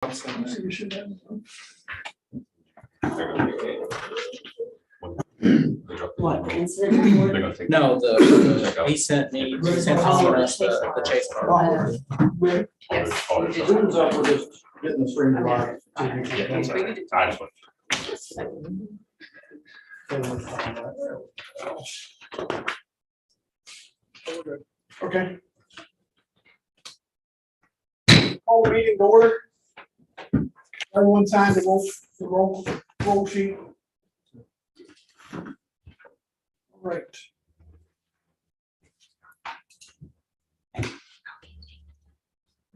What, the incident report? No, he sent us the chase card. Yes. Who's up with this, getting the stream live? I just went. Okay. Call the meeting to order. Everyone signed the roll sheet. All right.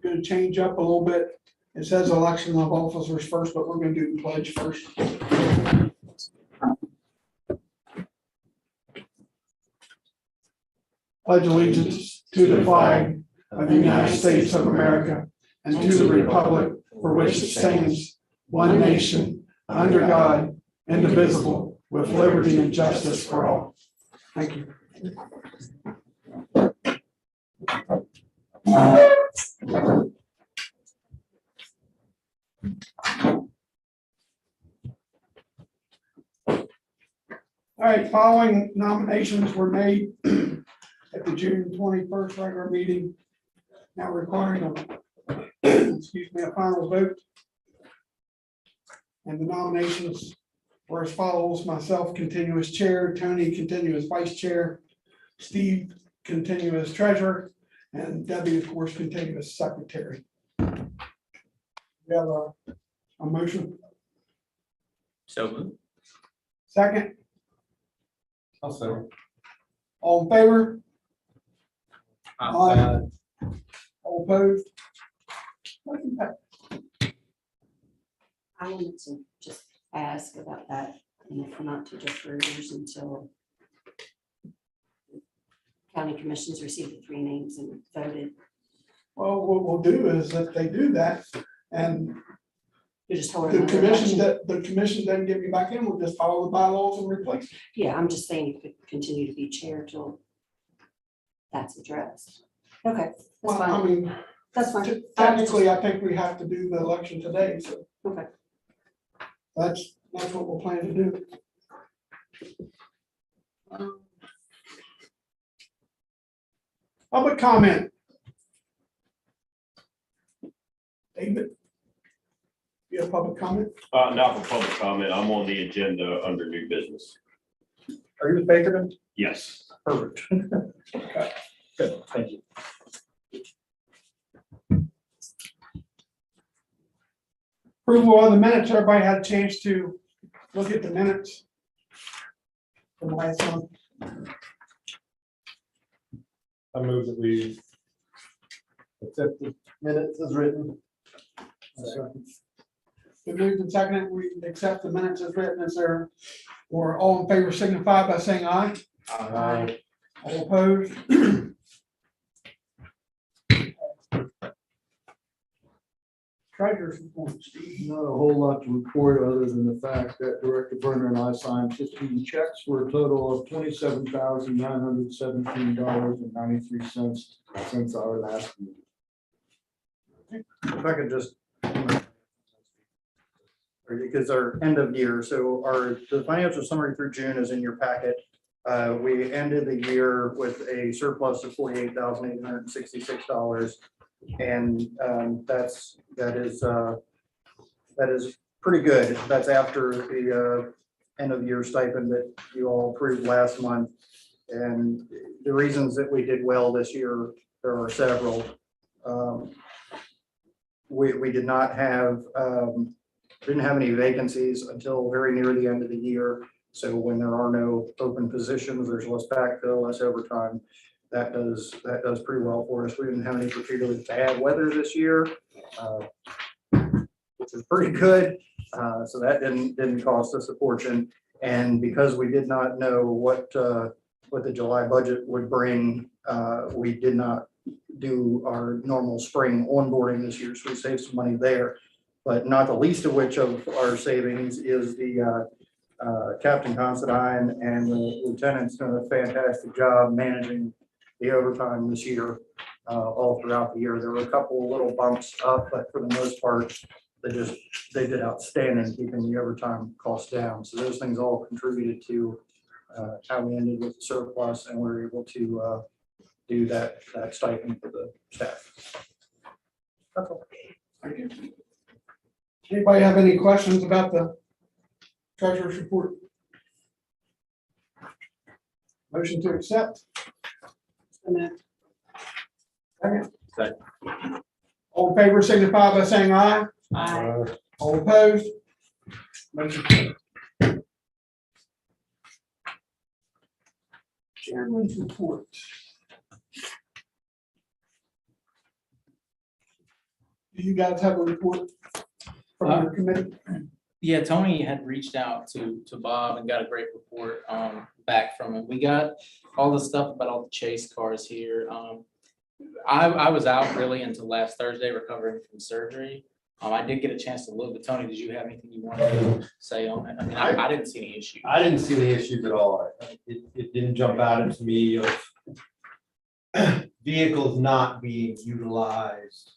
Going to change up a little bit. It says election of officers first, but we're going to do the pledge first. Pledge allegiance to the flag of the United States of America and to the republic for which it stands, one nation, under God, indivisible, with liberty and justice for all. Thank you. All right, following nominations were made at the June 21st regular meeting, now requiring a final vote. And the nominations were as follows: myself, continuous chair; Tony, continuous vice chair; Steve, continuous treasurer; and Debbie, of course, continuous secretary. We have a motion. So moved. Second. I'll say. All in favor? Aye. All opposed? I wanted to just ask about that, and if not to deferrers until county commissions received the 3 names and voted. Well, what we'll do is that they do that, and You just told them. the commission doesn't get me back in, we'll just follow the bylaws and replace. Yeah, I'm just saying you could continue to be chair till that's addressed. Okay, that's Well, I fine. mean, That's fine. technically, I think we have to do the election today, so Okay. that's what we're planning to do. Public comment. David? You have public comment? Not for public comment. I'm on the agenda under new business. Are you with Bakerton? Yes. Perfect. Okay. Good, thank you. Approval of the minutes. Everybody had a chance to look at the minutes from the last month. I move that we accept the minutes as written. Been moved and seconded, we accept the minutes as written. Is there, or all in favor signify by saying aye. Aye. All opposed? Treasurer's report, Steve. Not a whole lot to report other than the fact that Director Burner and I signed 15 checks for a total of $27,917.93 since our last meeting. If I could just, because our end of year, so the financial summary through June is in your packet. We ended the year with a surplus of $48,866. And that is pretty good. That's after the end of year stipend that you all approved last month. And the reasons that we did well this year, there are several. We did not have didn't have any vacancies until very near the end of the year. So when there are no open positions, there's less backfill, less overtime. That does pretty well for us. We didn't have any particularly bad weather this year, which is pretty good. So that didn't cost us a fortune. And because we did not know what the July budget would bring, we did not do our normal spring onboarding this year. So we saved some money there. But not the least of which of our savings is the Captain Considine and the lieutenant's done a fantastic job managing the overtime this year, all throughout the year. There were a couple of little bumps up, but for the most part, they did outstanding keeping the overtime costs down. So those things all contributed to how we ended with the surplus, and we were able to do that stipend for the staff. That's all. Thank you. Anybody have any questions about the treasurer's report? Motion to accept? Second. Second. All in favor signify by saying aye. Aye. All opposed? Motion carried. Chairman's report. Do you guys have a report from your committee? Yeah, Tony had reached out to Bob and got a great report back from him. We got all the stuff about all the chase cars here. I was out really until last Thursday recovering from surgery. I did get a chance to look, but Tony, did you have anything you wanted to say on it? I mean, I didn't see any issue. I didn't see any issues at all. It didn't jump out at me of vehicles not being utilized.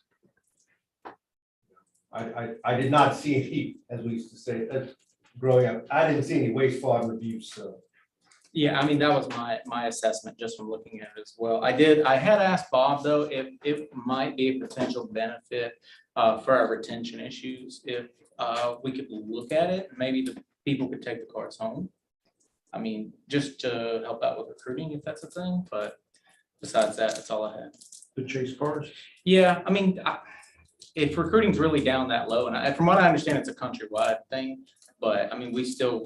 I did not see any, as we used to say, growing up, I didn't see any waste fraud abuse, so. Yeah, I mean, that was my assessment just from looking at it as well. I had asked Bob though, if it might be a potential benefit for our retention issues, if we could look at it, maybe the people could take the cars home. I mean, just to help out with recruiting, if that's a thing, but besides that, that's all I had. The chase cars? Yeah, I mean, if recruiting's really down that low, and from what I understand, it's a countrywide thing, but I mean, these are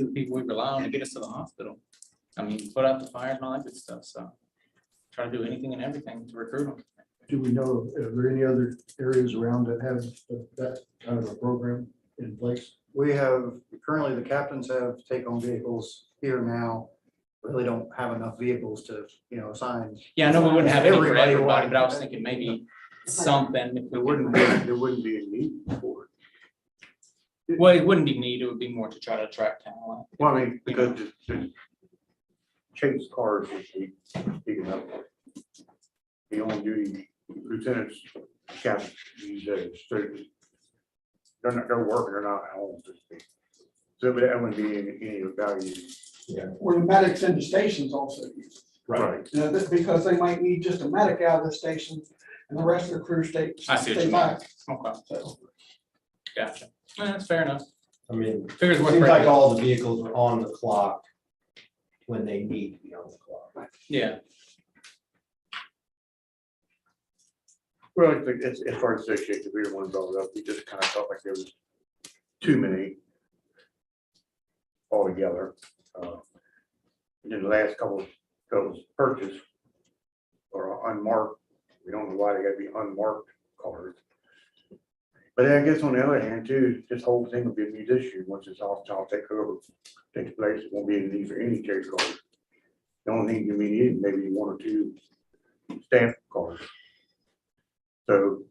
the people we rely on to get us to the hospital. I mean, put out the fires and all that good stuff, so try to do anything and everything to recruit them. Do we know, are there any other areas around that have that kind of a program in place? We have, currently the captains have take-home vehicles here now. Really don't have enough vehicles to, assign. Yeah, I know we wouldn't have any for Everybody everybody, would. but I was thinking maybe something. If we wouldn't, There wouldn't be a need for it. well, it wouldn't be needed, it would be more to try to attract talent. Well, I mean, because the chase cars would be big enough. The on duty lieutenants, captains these days, so they're working, they're not at home. So to speak. So that wouldn't be any value. Or the medics in the stations also use. Right. Because they might need just a medic out of the station and the rest of the crew stay I see what you mean. back. Okay, So, gotcha. That's fair enough. I mean, Figures it worth seems like breaking. all the vehicles are on the clock when they need to be on the clock. Yeah, Well, I think as far as associated, we didn't want to brought it up, we just kind of felt like there was too many altogether. And then the last couple purchased or unmarked, we don't know why they gotta be unmarked cars. But then I guess on the other hand too, this whole thing will be a new issue, once it's all takes place, it won't be any need for any chase cars. The only thing you may need, maybe one or two staff cars. So,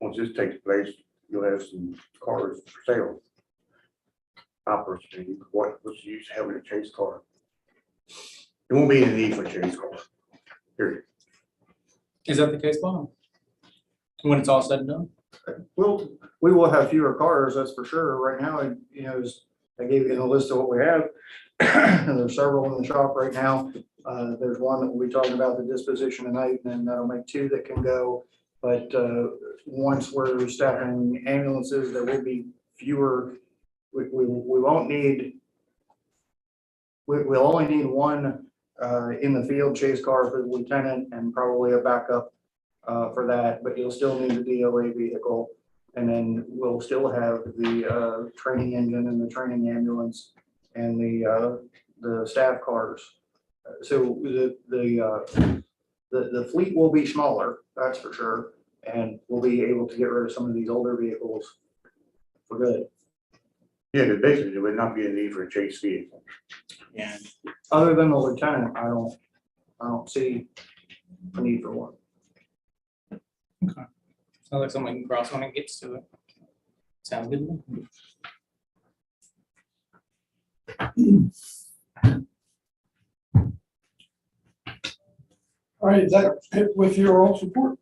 once this takes place, you'll have some cars for sale. I personally, what's the use of having a chase car? There won't be any need for a chase car, period. is that the case, Bob? When it's all said and done? Well, we will have fewer cars, that's for sure. Right now, I gave you a list of what we have. And there's several in the shop right now. There's one that we'll be talking about the disposition tonight, and then that'll make two that can go. But once we're staffing ambulances, there will be fewer. We won't need. We'll only need one in the field chase car for the lieutenant and probably a backup for that, but you'll still need the DOA vehicle. And then we'll still have the training engine and the training ambulance and the staff cars. So the fleet will be smaller, that's for sure. And we'll be able to get rid of some of these older vehicles for good. Yeah, but basically, there would not be a need for a chase vehicle. Yeah. Other than the lieutenant, I don't see a need for one. Sounds like something we can cross when it gets to it. Sounds good. to me. all right, is that it with your oral support?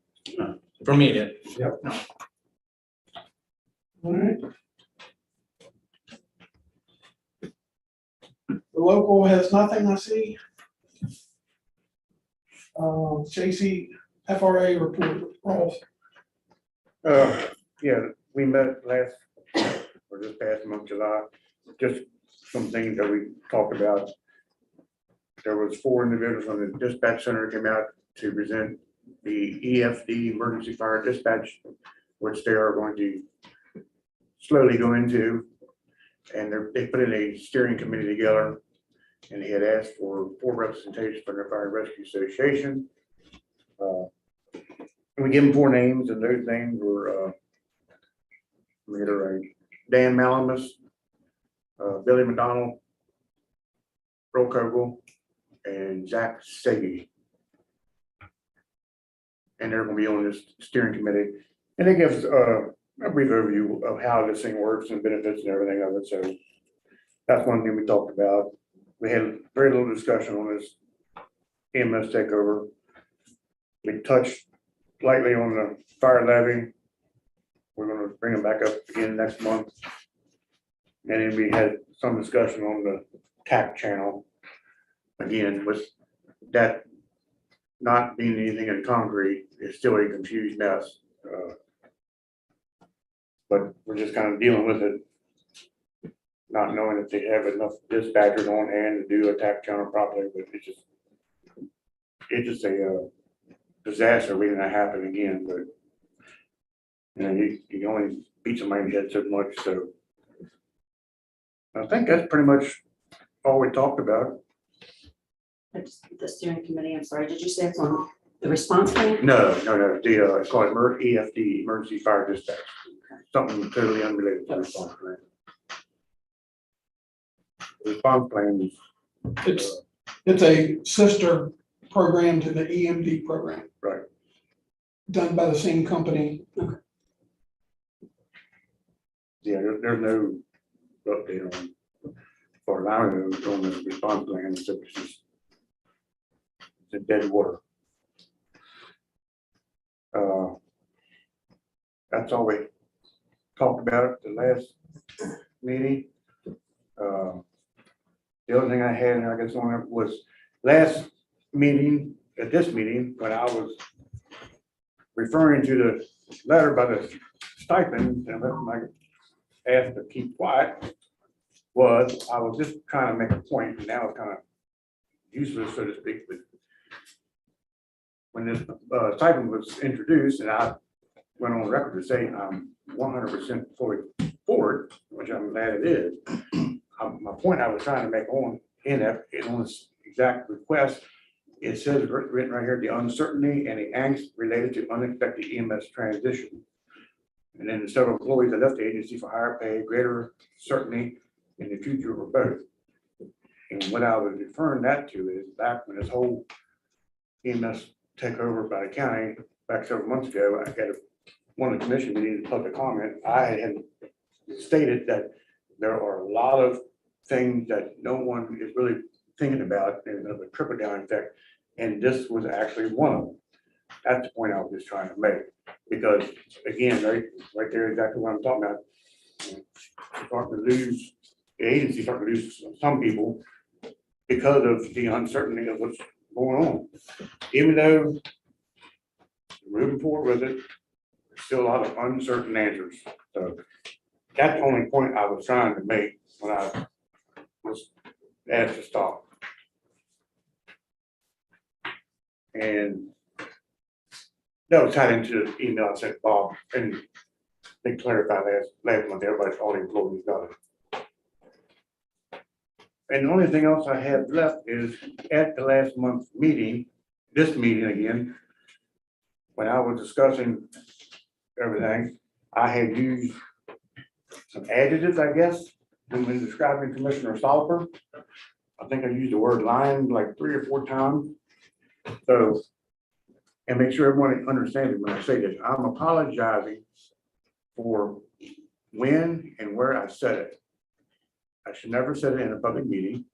For me, it is. Yep. All right. The local has nothing, I see. JC FRA report, Rolf. Yeah, we met last, or this past month, July, just some things that we talked about. There was 4 individuals on the dispatch center came out to present the EFD, Emergency Fire Dispatch, which they are going to slowly go into. And they put in a steering committee together, and he had asked for 4 representations from the Fire and Rescue Association. We give them 4 names, and those names were, reiterate, Dan Malamus, Billy McDonald, Earl Kogel, and Zach Sagi. And they're gonna be on this steering committee, and it gives a brief overview of how this thing works and benefits and everything of it, so that's one thing we talked about. We had very little discussion on this EMS takeover. We touched lightly on the fire levy. We're gonna bring them back up again next month. And then we had some discussion on the TAC channel. Again, with that not being anything in concrete, it's still a confused mess. But we're just kind of dealing with it. Not knowing if they have enough dispatchers on hand to do a TAC channel properly, but it's just a disaster waiting to happen again, but you know, you can only beat somebody in the head so much, so. I think that's pretty much all we talked about. The steering committee, I'm sorry, did you say it's on the response plan? No, it's called EFD, Emergency Fire Dispatch, something totally unrelated to the response plan. The response plan is, It's a sister program to the EMD program. Right. Done by the same company. yeah, there's no update on, or now on the response plan, except it's just it's a dead water. That's all we talked about at the last meeting. The other thing I had, and I guess on it was last meeting, at this meeting, when I was referring to the letter by the stipend, and I asked to keep quiet, was I was just trying to make a point, and now it's kind of useless, so to speak, but when this stipend was introduced, and I went on record to say I'm 100% fully for it, which I'm glad it is. My point I was trying to make on this exact request, it says written right here, the uncertainty and the angst related to unexpected EMS transition. And then the several employees that left the agency for higher pay, greater certainty in the future or both. And what I was referring that to is back when this whole EMS takeover by the county, back several months ago, I had one of the commission meetings, public comment, I had stated that there are a lot of things that no one is really thinking about and of a trickle down effect. And this was actually one of them. That's the point I was just trying to make. Because again, right there, exactly what I'm talking about. Starting to lose, the agency starting to lose some people because of the uncertainty of what's going on. Even though we're moving forward with it, there's still a lot of uncertain answers. So that's the only point I was trying to make when I was asked to stop. And that was tied into the email I sent Bob, and they clarified last month, everybody, all the employees got it. And the only thing else I have left is at the last month's meeting, this meeting again, when I was discussing everything, I had used some adjectives, I guess, when describing Commissioner Stolper. I think I used the word lying like 3 or 4 times. So, and make sure everyone understands it when I say this, I'm apologizing for when and where I said it. I should never said it in a public meeting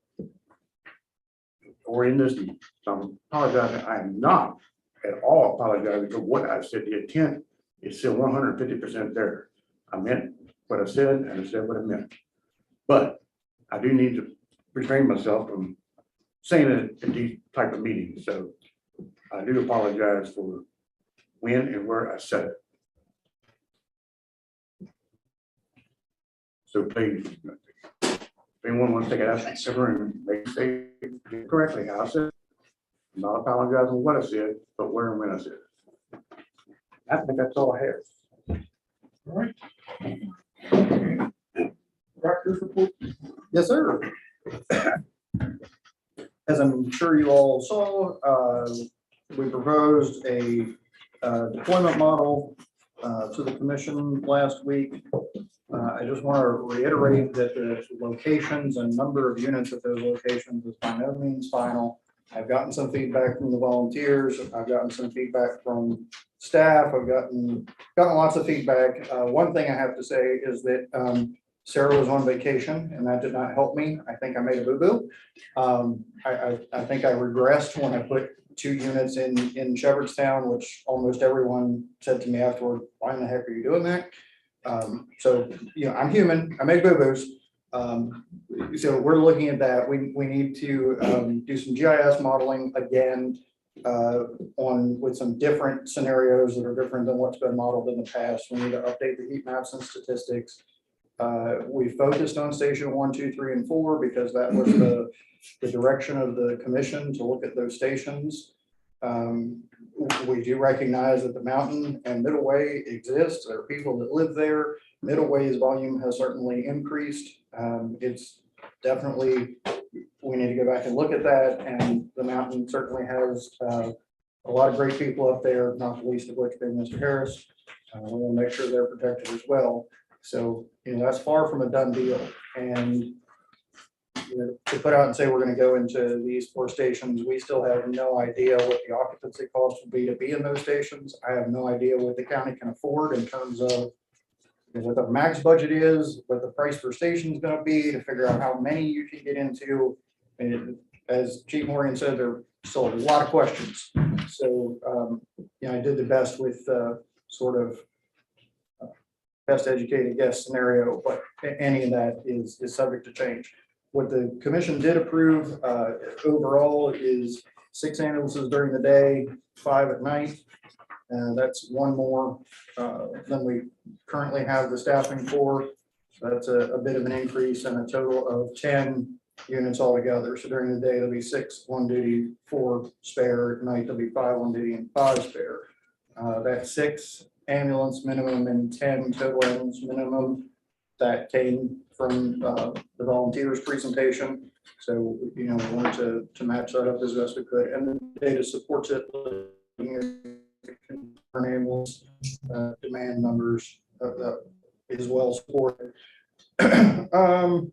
or in this meeting. So I'm apologizing. I am not at all apologizing for what I said. The intent is still 150% there. I meant what I said and I said what I meant. But I do need to restrain myself from saying it in these type of meetings, so I do apologize for when and where I said it. So please, if anyone wants to take it out of cover and they say it correctly how I said it, I'm not apologizing for what I said, but where and when I said it. I think that's all I have. All right. Director's report. Yes, sir. As I'm sure you all saw, we proposed a deployment model to the commission last week. I just want to reiterate that the locations and number of units at those locations is by no means final. I've gotten some feedback from the volunteers. I've gotten some feedback from staff. I've gotten lots of feedback. One thing I have to say is that Sarah was on vacation and that did not help me. I think I made a boo-boo. I think I regressed when I put 2 units in Shepherdstown, which almost everyone said to me afterward, why in the heck are you doing that? So, you know, I'm human, I make boo-boos. So we're looking at that. We need to do some GIS modeling again with some different scenarios that are different than what's been modeled in the past. We need to update the heat maps and statistics. We focused on station 1, 2, 3, and 4 because that was the direction of the commission to look at those stations. We do recognize that the mountain and middle way exists. There are people that live there. Middle way's volume has certainly increased. It's definitely, we need to go back and look at that. And the mountain certainly has a lot of great people up there, not the least of which being Mr. Harris. We want to make sure they're protected as well. So, you know, that's far from a done deal. And you know, to put out and say we're going to go into these 4 stations, we still have no idea what the occupancy cost will be to be in those stations. I have no idea what the county can afford in terms of what the max budget is, what the price per station is going to be, to figure out how many you can get into. And as Chief Morgan said, there are still a lot of questions. So, you know, I did the best with sort of best educated guess scenario, but any of that is subject to change. What the commission did approve overall is 6 ambulances during the day, 5 at night. That's 1 more than we currently have the staffing for. So that's a bit of an increase, and a total of 10 units altogether. So during the day, there'll be 6 on duty, 4 spare. At night, there'll be 5 on duty and 5 spare. That's 6 ambulance minimum and 10 total ambulance minimum. That came from the volunteers presentation. So, you know, we wanted to match that up as best we could, and the data supports it. Ambulance demand numbers is well supported. I don't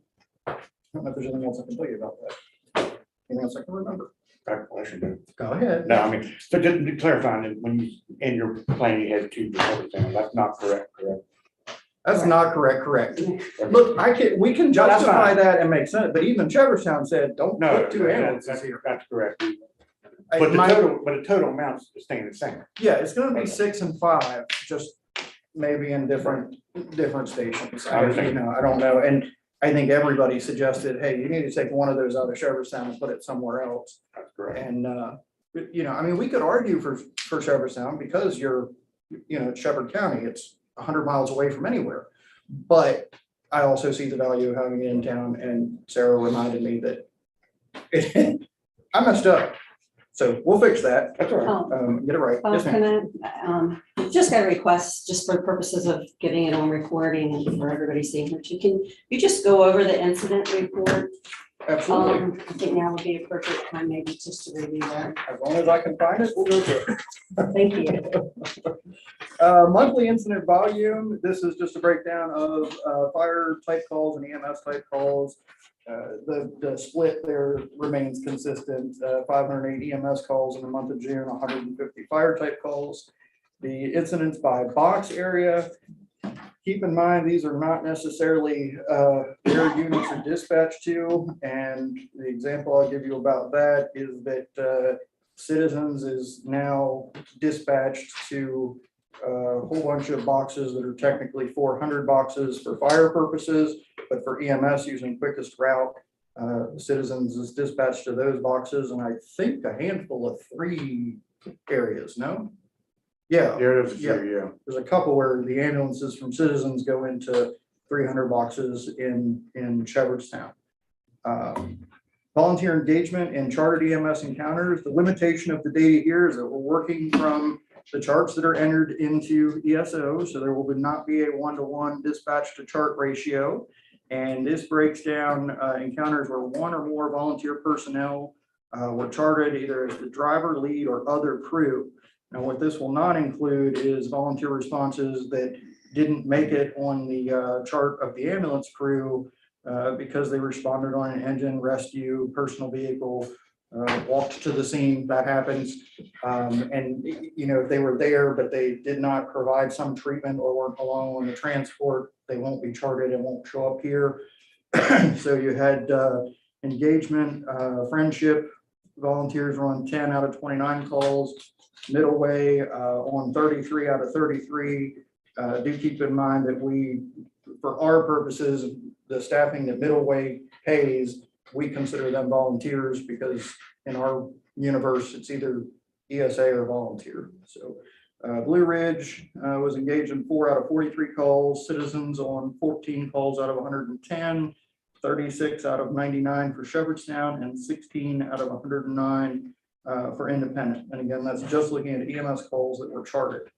know if there's anything else I can tell you about that. Anything else I can remember? Calculation. Go ahead. No, I mean, so just to clarify, that when you, in your plan, you had 2 before, that's not correct. That's not correct. Look, we can that's justify fine. that and make sense, but even Shepherdstown said, don't No, put 2 ambulances here. that's correct. But the total amounts is staying the same. Yeah, it's gonna be 6 and 5, just maybe in different stations. I understand. You know, I don't know, and I think everybody suggested, hey, you need to take one of those out of Shepherdstown and put it somewhere else. That's correct. And, you know, I mean, we could argue for Shepherdstown because you're, you know, Shepherd County, it's 100 miles away from anywhere. But I also see the value of having it in town, and Sarah reminded me that I messed up. So we'll fix that. That's all right. Get it right. Yes, ma'am. Can I, just got a request, just for the purposes of getting it on recording and for everybody seeing it, you just go over the incident report. Absolutely. I think now would be a perfect time maybe just to review that. As long as I can find it, we'll go through it. Thank you. Monthly incident volume. This is just a breakdown of fire type calls and EMS type calls. The split there remains consistent. 508 EMS calls in the month of June, 150 fire type calls. The incidents by box area. Keep in mind, these are not necessarily where units are dispatched to. And the example I'll give you about that is that Citizens is now dispatched to a whole bunch of boxes that are technically 400 boxes for fire purposes, but for EMS using quickest route, Citizens is dispatched to those boxes, and I think a handful of 3 areas, no? Yeah, Yeah, there's a few, yeah. there's a couple where the ambulances from Citizens go into 300 boxes in Shepherdstown. Volunteer engagement and chartered EMS encounters. The limitation of the data here is that we're working from the charts that are entered into ESO, so there will not be a 1-to-1 dispatch to chart ratio. And this breaks down encounters where 1 or more volunteer personnel were charted either as the driver, lead, or other crew. Now, what this will not include is volunteer responses that didn't make it on the chart of the ambulance crew because they responded on an engine, rescue, personal vehicle, walked to the scene. That happens. And, if they were there, but they did not provide some treatment or weren't alone on the transport, they won't be charted and won't show up here. So you had engagement, friendship, volunteers were on 10 out of 29 calls, middle way on 33 out of 33. Do keep in mind that we, for our purposes, the staffing that middle way pays, we consider them volunteers because in our universe, it's either ESA or volunteer. So Blue Ridge was engaged in 4 out of 43 calls, Citizens on 14 calls out of 110, 36 out of 99 for Shepherdstown, and 16 out of 109 for Independent. And again, that's just looking at EMS calls that were charted.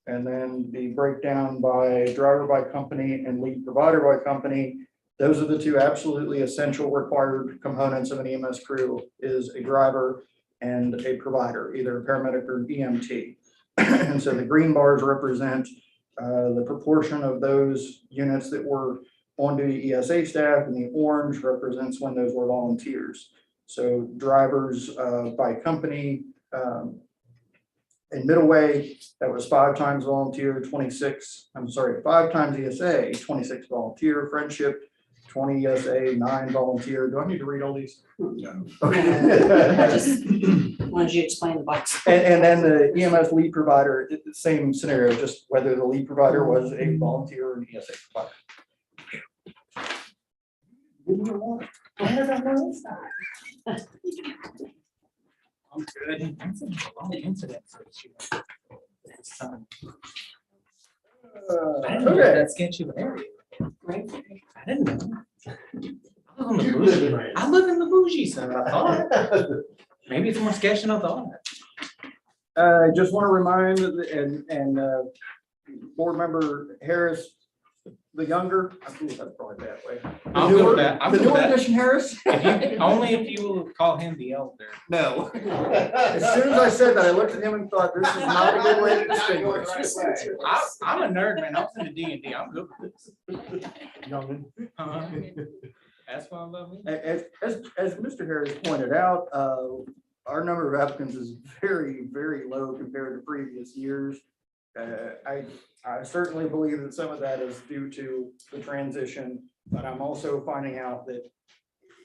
And then the breakdown by driver by company and lead provider by company. Those are the 2 absolutely essential required components of an EMS crew, is a driver and a provider, either a paramedic or EMT. And so the green bars represent the proportion of those units that were on duty ESA staff, and the orange represents when those were volunteers. So drivers by company, in middle way, that was 5 times volunteer, 5 times ESA, 26 volunteer. Friendship, 20 ESA, 9 volunteer. Do I need to read all these? No. I just wanted you to explain the box. And then the EMS lead provider, the same scenario, just whether the lead provider was a volunteer or an ESA provider. I'm good. That's a long incident for this year. I didn't know Okay. that sketchy of an area. Right? I didn't know. I live in the bougie side, I thought. Maybe it's more sketchy than I thought. I just want to remind, and board member Harris, the younger, I think that's probably that way. I'm good with that. I'm The good with newer that. edition Harris? Only if you will call him the elder. No. As soon as I said that, I looked at him and thought, this is not a good way to distinguish. I'm a nerd, man. I was in the D&D. I'm good with this. Uh-huh. That's why I love me. As Mr. Harris pointed out, our number of applicants is very, very low compared to previous years. I certainly believe that some of that is due to the transition, but I'm also finding out that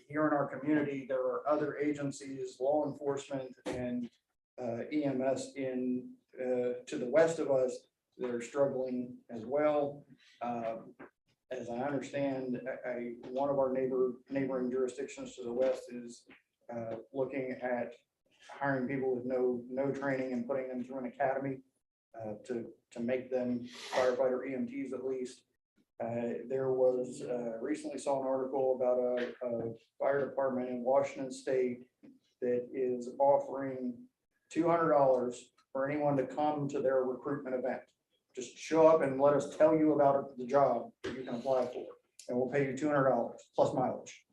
here in our community, there are other agencies, law enforcement and EMS to the west of us that are struggling as well. As I understand, one of our neighboring jurisdictions to the west is looking at hiring people with no training and putting them through an academy to make them firefighter EMTs at least. There was recently saw an article about a fire department in Washington State that is offering $200 for anyone to come to their recruitment event. Just show up and let us tell you about the job that you can apply for, and we'll pay you $200 plus mileage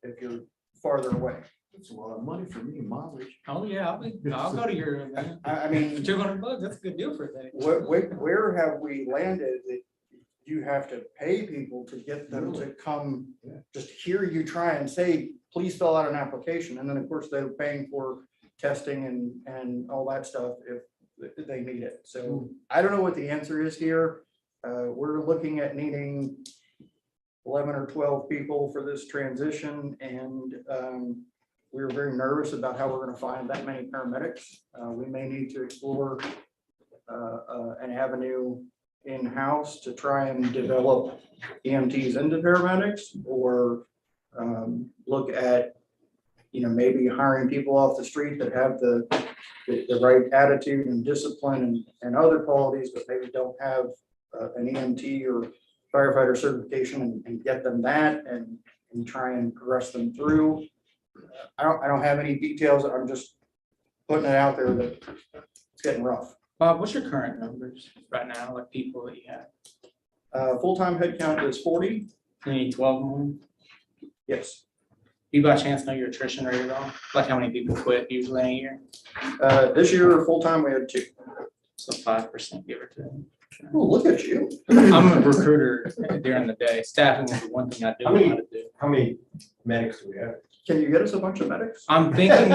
if you're farther away. That's a lot of money for me, mileage. Oh, yeah, I'll go to your event. I mean, $200, that's a good deal for a day. where have we landed that you have to pay people to get them to come, just hear you try and say, please fill out an application, and then of course they're paying for testing and all that stuff if they need it. So I don't know what the answer is here. We're looking at needing 11 or 12 people for this transition, and we were very nervous about how we're going to find that many paramedics. We may need to explore an avenue in-house to try and develop EMTs into paramedics, or look at, maybe hiring people off the street that have the right attitude and discipline and other qualities, but maybe don't have an EMT or firefighter certification, and get them that and try and progress them through. I don't have any details. I'm just putting it out there that it's getting rough. Bob, what's your current numbers right now, like people that you have? Full-time headcount is 40. You need 12 more? Yes. You by chance know your attrition rate at all? Like how many people quit usually in a year? This year, full-time, we had 2. So 5%, give or take. Oh, look at you. I'm a recruiter during the day. Staffing is the one thing I do know how to do. How many medics do we have? Can you get us a bunch of medics? I'm thinking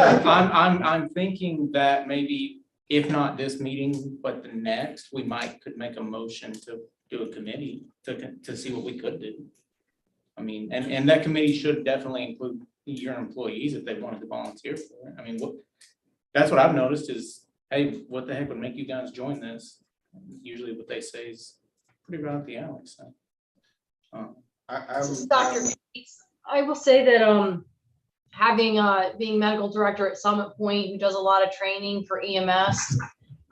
that maybe if not this meeting, but the next, we could make a motion to do a committee to see what we could do. I mean, and that committee should definitely include your employees if they wanted to volunteer for it. I mean, that's what I've noticed is, hey, what the heck would make you guys join this? Usually what they say is pretty right up the alley, so. This is Dr. Gates. I will say that having being medical director at Summit Point, who does a lot of training for EMS,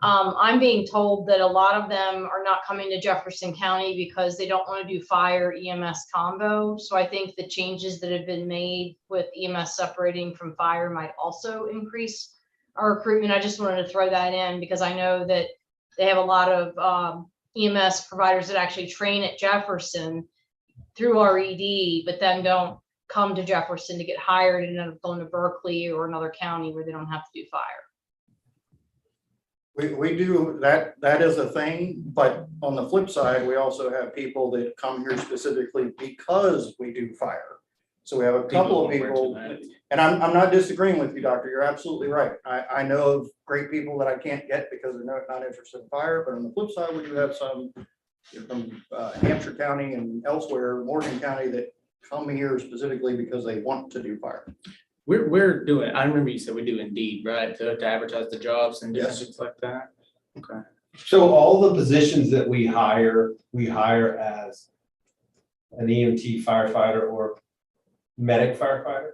I'm being told that a lot of them are not coming to Jefferson County because they don't want to do fire EMS combo. So I think the changes that have been made with EMS separating from fire might also increase our recruitment. I just wanted to throw that in because I know that they have a lot of EMS providers that actually train at Jefferson through RED, but then don't come to Jefferson to get hired and end up going to Berkeley or another county where they don't have to do fire. We do that. That is a thing, but on the flip side, we also have people that come here specifically because we do fire. So we have a couple of people, and I'm not disagreeing with you, doctor. You're absolutely right. I know of great people that I can't get because they're not interested in fire, but on the flip side, we do have some from Hampshire County and elsewhere, Morgan County, that come here specifically because they want to do fire. We're doing, I remember you said we do Indeed, right, to advertise the jobs and Yes. things like that. Okay. So all the positions that we hire as an EMT firefighter or medic firefighter?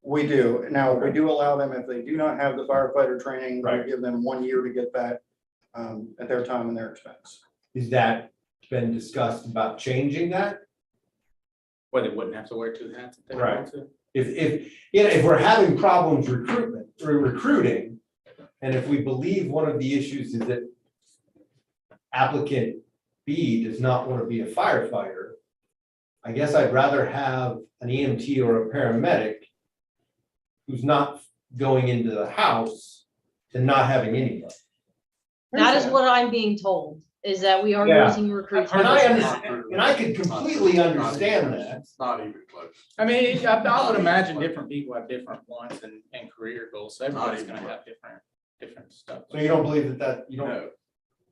We do. Now, we do allow them, if they do not have the firefighter training, we Right. give them 1 year to get that at their time and their expense. Is that been discussed about changing that? Well, they wouldn't have to wear 2 hats if they Right. wanted to. If we're having problems recruiting, and if we believe one of the issues is that applicant B does not want to be a firefighter, I guess I'd rather have an EMT or a paramedic who's not going into the house than not having anybody. That is what I'm being told, is that we are Yeah. losing recruits. And I understand, and I could completely understand that. It's not even close. I mean, I would imagine different people have different wants and career goals, so everybody's even gonna close. have different stuff. So you don't believe you don't, No,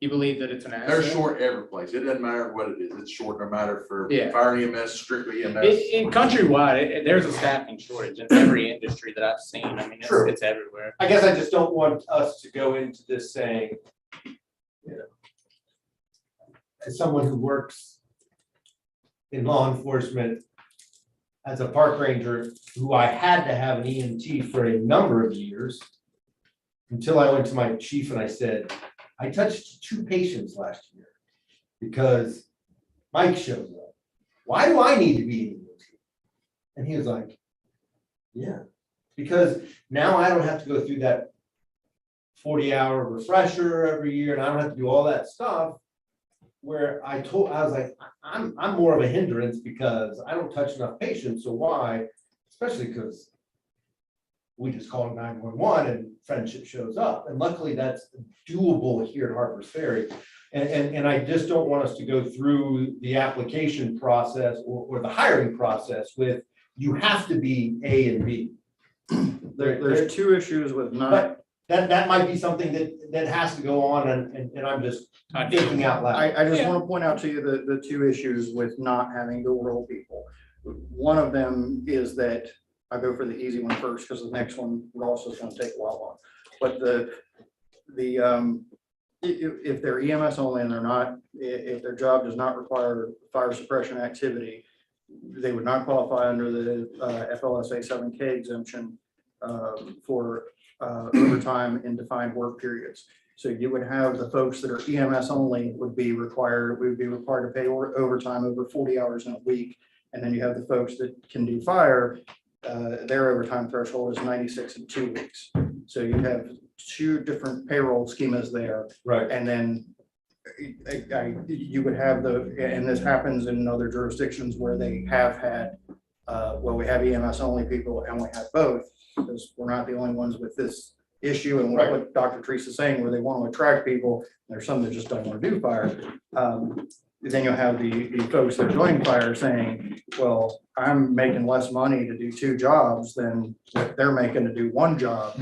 You believe that it's an asset? they're short every place. It doesn't matter what it is. It's short no matter for Yeah. fire EMS, strictly EMS. In countrywide, there's a staffing shortage in every industry that I've seen. I mean, True. it's everywhere. I guess I just don't want us to go into this saying, as someone who works in law enforcement, as a park ranger, who I had to have an EMT for a number of years, until I went to my chief and I said, I touched 2 patients last year because Mike shows up. Why do I need to be an EMT? And he was like, yeah, because now I don't have to go through that 40-hour refresher every year, and I don't have to do all that stuff. Where I was like, I'm more of a hindrance because I don't touch enough patients. So why? Especially because we just call 911 and friendship shows up. And luckily that's doable here at Harper's Ferry. And I just don't want us to go through the application process or the hiring process with, you have to be A and B. There's 2 issues with not. But that might be something that has to go on, and I'm just thinking out loud. I just want to point out to you the 2 issues with not having dual role people. One of them is that, I'll go for the easy one first, because the next one also is going to take a while on. But the if they're EMS only and they're not, if their job does not require fire suppression activity, they would not qualify under the FLSA 7K exemption for overtime in defined work periods. So you would have the folks that are EMS only would be required to pay overtime over 40 hours in a week. And then you have the folks that can do fire, their overtime threshold is 96 in 2 weeks. So you have two different payroll schemas there. Right. And then you would have and this happens in other jurisdictions where they have had, we have EMS only people and we have both, because we're not the only ones with this issue. And what Dr. Teresa's saying, where they want to attract people, there's some that just don't want to do fire. Then you'll have the folks that are doing fire saying, well, I'm making less money to do 2 jobs than what they're making to do 1 job.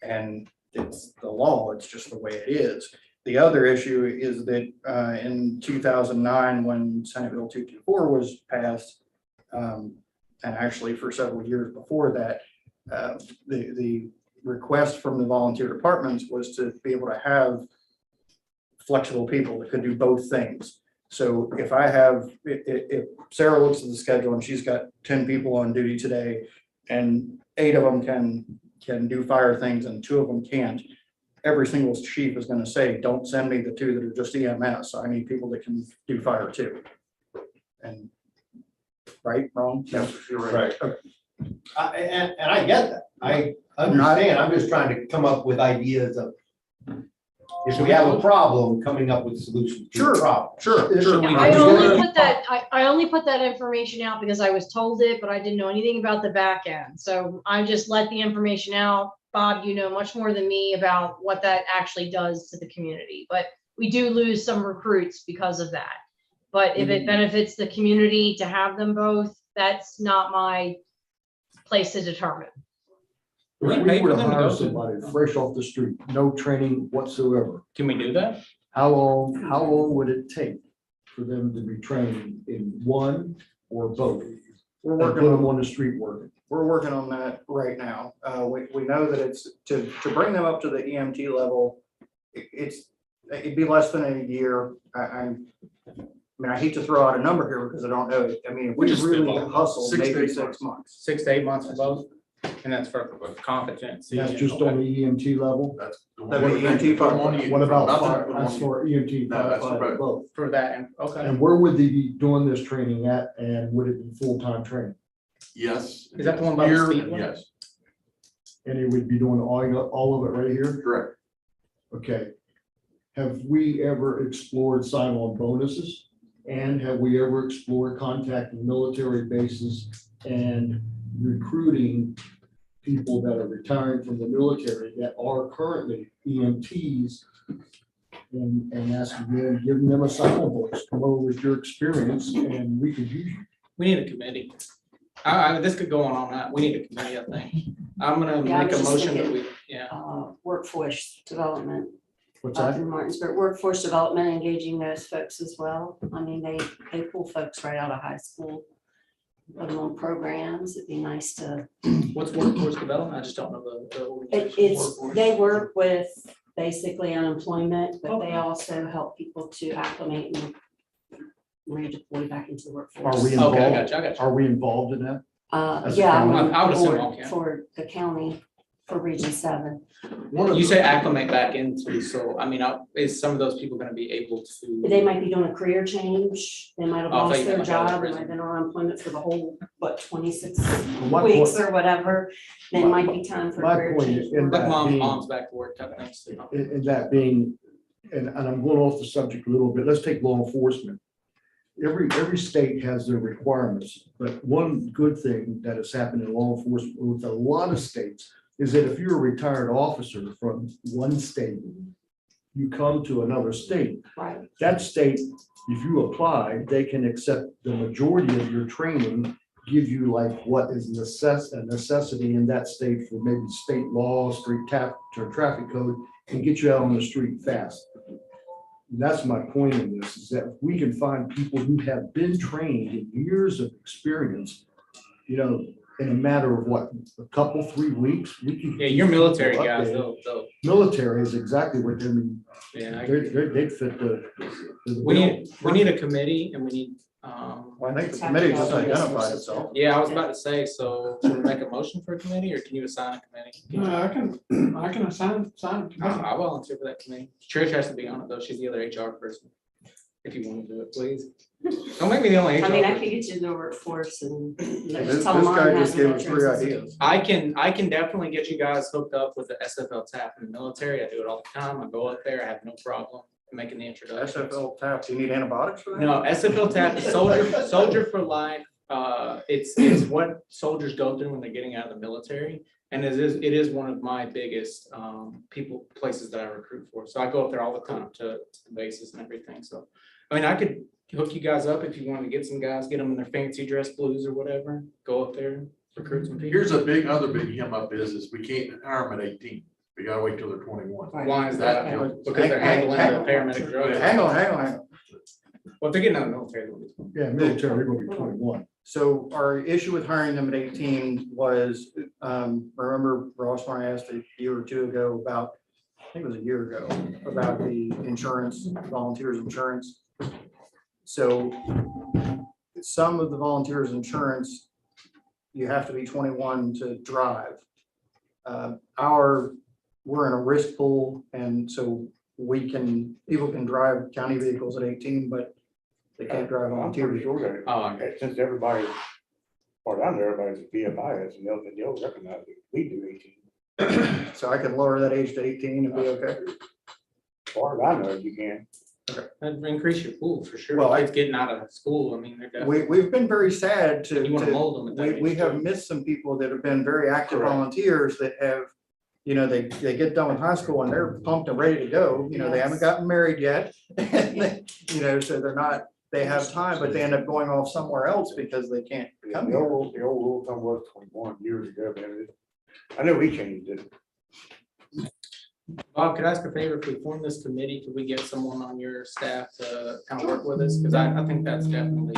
And it's the law, it's just the way it is. The other issue is that in 2009, when Senate Bill 224 was passed, and actually for several years before that, the request from the volunteer departments was to be able to have flexible people that could do both things. So if Sarah looks at the schedule and she's got 10 people on duty today and 8 of them can do fire things and 2 of them can't, every single chief is going to say, don't send me the 2 that are just EMS. I need people that can do fire too. And right, wrong? Yes, you're right. Right. And I get that. I understand. I'm just trying to come up with ideas of, if we have a problem, coming up with solutions to the problem. Sure. I only put that information out because I was told it, but I didn't know anything about the back end. So I just let the information out. Bob, you know much more than me about what that actually does to the community, but we do lose some recruits because of that. But if it benefits the community to have them both, that's not my place to determine. If we were to hire somebody fresh off the street, no training whatsoever, Can we do that? how long would it take for them to be trained in one or both? We're And working put them on the street working. We're working on that right now. We know that it's to bring them up to the EMT level. It'd be less than a year. I mean, I hate to throw out a number here because I don't know. I mean, if we just really spitball. hustle, 6 to maybe 8 6 months. months. 6 to 8 months for both, and that's for competency. That's just on the EMT level. That's the That'd one be we're EMT put them on you. What about Nothing, fire? put them That's on you. for EMT, No, that's firefighter, right. both. For that, and okay. And where would they be doing this training at, and would it be full-time training? Yes. Is that the one by the Here, speed limit? yes, And it would be doing all of it right here? correct. Okay. Have we ever explored sign-on bonuses? And have we ever explored contacting military bases and recruiting people that are retiring from the military that are currently EMTs and asking them, giving them a sign-on bonus, come over with your experience and we could use you. We need a committee. This could go on all night. We need a committee, I think. I'm gonna Yeah, I make was a just motion that thinking, we, yeah. Workforce development What's up that? in Martinsburg, workforce development, engaging those folks as well. I mean, they pull folks right out of high school, put them on programs. It'd be nice to, What's workforce development? I just don't know the organization. it's, they work with basically unemployment, but they also help people to acclimate and redeploy back into the workforce. Are we Okay, I involved? got you. Are we involved in that? as a Yeah, I'm county? I would on assume board all county. for the county, for Region 7. You say acclimate back into, so, I mean, is some of those people gonna be able to? They might be doing a career change. They might have Oh, I thought lost you their meant like out of job, they might prison. have been on unemployment for the whole, 26 My weeks point- or whatever. Then it might be time for a My career point change. is, in Like that mom's being, back to work type things. You know? in that being, and I'm going off the subject a little bit, let's take law enforcement. Every state has their requirements, but one good thing that has happened in law enforcement with a lot of states is that if you're a retired officer from one state, you come to another state, Right, that state, if you apply, they can accept the majority of your training, give you like what is a necessity in that state for maybe state law, street traffic code, and get you out on the street fast. That's my point in this, is that if we can find people who have been trained in years of experience, you know, in a matter of what, a couple, 3 weeks, we can. Yeah, your military keep people guys, updated. they'll, Military is exactly what they're, yeah. they'd fit the We need a committee and we need, Well, I think the committee just identified itself. yeah, I was about to say, so should we make a motion for a committee or can you assign a committee? I can assign. I volunteer for that committee. Trish has to be on it though. She's the other HR person. If you want to do it, please. Don't make me the only HR. I mean, I person. could get you the workforce and. This tell Mom guy how just to gave do us that 3 transition. ideas. I can definitely get you guys hooked up with the SFL tap in the military. I do it all the time. I go up there. I have no problem making the introduction. SFL tap, do you need antibiotics for that? No, SFL tap is soldier for life. It's what soldiers go through when they're getting out of the military. And it is one of my biggest places that I recruit for. So I go up there all the time to the bases and everything. So, I mean, I could hook you guys up if you want to get some guys, get them in their fancy dress blues or whatever. Go up there, recruit some people. Here's other big hem up is we can't hire them at 18. We gotta wait till they're 21. Right. Why is that? Okay. Because they're handling the paramedic drug. Hang on. Well, if they're getting out of the military, they'll be fine. Yeah, military, they're gonna be 21. So our issue with hiring them at 18 was, remember Ross, when I asked a year or two ago about, I think it was a year ago, about the insurance, volunteers insurance. So some of the volunteers insurance, you have to be 21 to drive. We're in a risk pool, and so people can drive county vehicles at 18, but they can't drive I'm volunteer pretty vehicles. sure that, since everybody, or down there, everybody's VFIs, and they'll recognize that we do 18. So I can lower that age to 18 and be okay. As far as I know, you can. That'd increase your pool for sure. Well, Kids getting out of school, I mean, they're definitely. We've been very sad to. You want to mold them at that We age, have too. missed some people that have been very active Correct. volunteers that have, they get done with high school and they're pumped and ready to go. They haven't gotten married yet. So they're not, they have time, but they end up going off somewhere else because they can't The come old here. rule time was 21 years ago, man. I know we changed it. Bob, could I ask a favor? If we form this committee, could we get someone on your staff to kind of work with us? Because I think that's definitely